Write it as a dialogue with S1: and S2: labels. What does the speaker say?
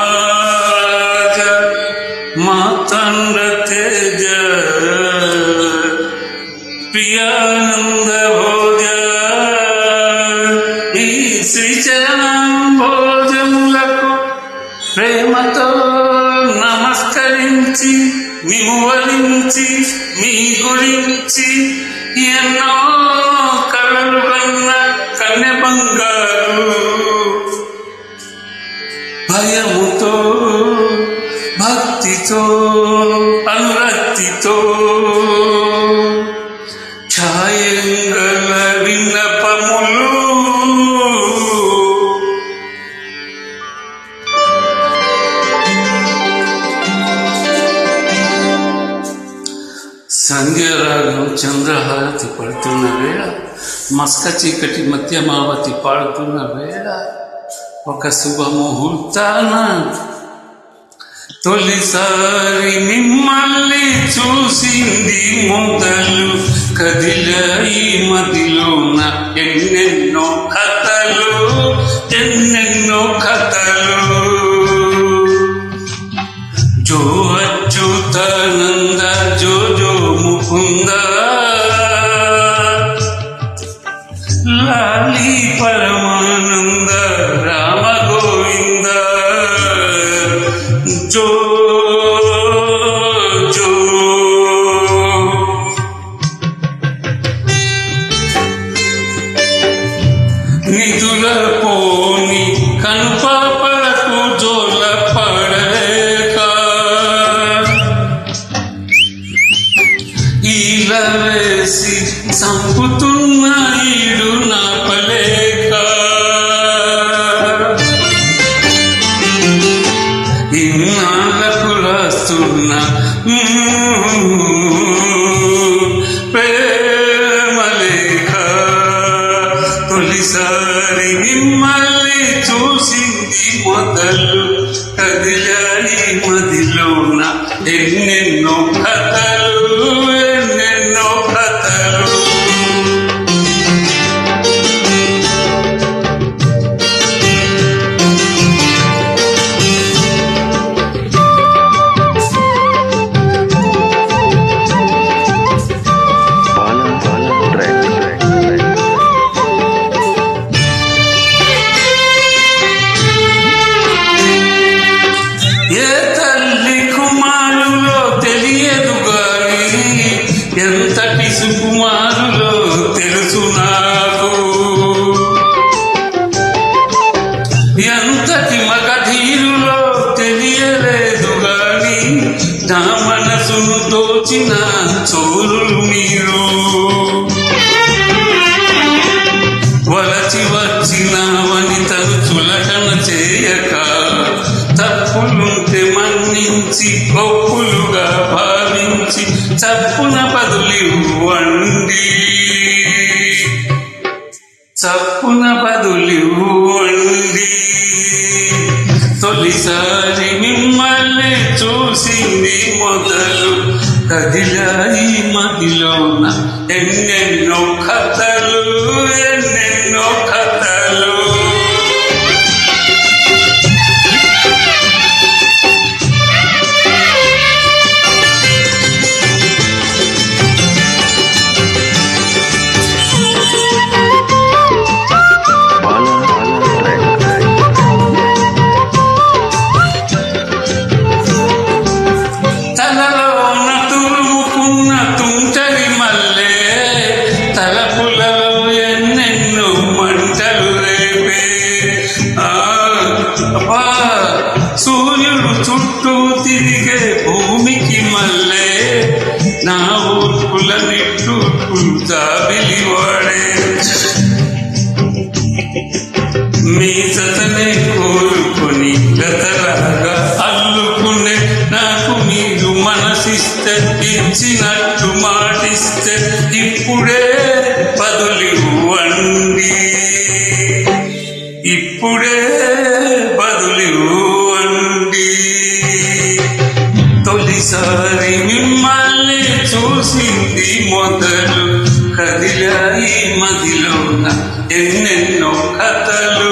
S1: శ్రీమన్మహారాజ మాతండ తేజ ప్రియానంద భోజ ఈ శ్రీచరణం భోజములకు ప్రేమతో నమస్కరించి మిమువరించి మీ గురించి ఎన్నో కలలు కన్న కన్య బంగారు భయముతో భక్తితో అనురక్తితో ఛాయంగల విన్నపములు సంధ్యారాగం చంద్రహారతి పడుతున్న వేళ మస్క చీకటి మధ్యమావతి పాడుతున్న వేళ ఒక శుభముహూర్తాన తొలిసారి మిమ్మల్ని చూసింది మొదలు కదిలాయి మదిలోన ఎన్నెన్నో కథలు ఎన్నెన్నో కథలు జో అచ్యుతానంద జో జో ముకుంద లాలి పరమానంద రామ గోవింద జో జో నిధుల పోని కనుపాపలకు జోల పడలేక ఇలా వేసి సంపుతున్న ఈడు నాపలేక ఇన్నాళ్ళకు రాస్తున్న ప్రేమలేఖ తొలిసారి మిమ్మల్ని చూసింది మొదలు కదిలాయి మదిలోన ఎన్నెన్నో కథలు ఎన్నెన్నో కథలు ఎంతటి సుకుమారులో తెలుసు నాకు ఎంతటి మగధీరులో తెలియలేదు గాని నా మనసును దోచిన చోరులు మీరు వలచి వచ్చిన వనితను చులకన చేయక తప్పులుంటే మన్నించి ఒప్పులుగా భావించి చప్పున బదులివ్వండి చప్పున బదులివ్వండి తొలిసారి మిమ్మల్ని చూసింది మొదలు కదిలాయి మదిలోన ఎన్నెన్నో కథలు ఎన్నెన్నో కథలు సూర్యుడు చుట్టూ తిరిగే భూమికి మల్లే నా ఊర్పుల నిట్టూర్పులు జాబిలివాడే మీ జతనే కోరుకొని గతలాగా అల్లుకునే నాకు మీరు మనసిస్తే ఇచ్చినట్టు మాటిస్తే ఇప్పుడే బదులివ్వండి ఇప్పుడే బదులివ్వండి తొలిసారి మిమ్మల్ని చూసింది మొదలు కదిలాయి మదిలోన ఎన్నెన్నో కథలు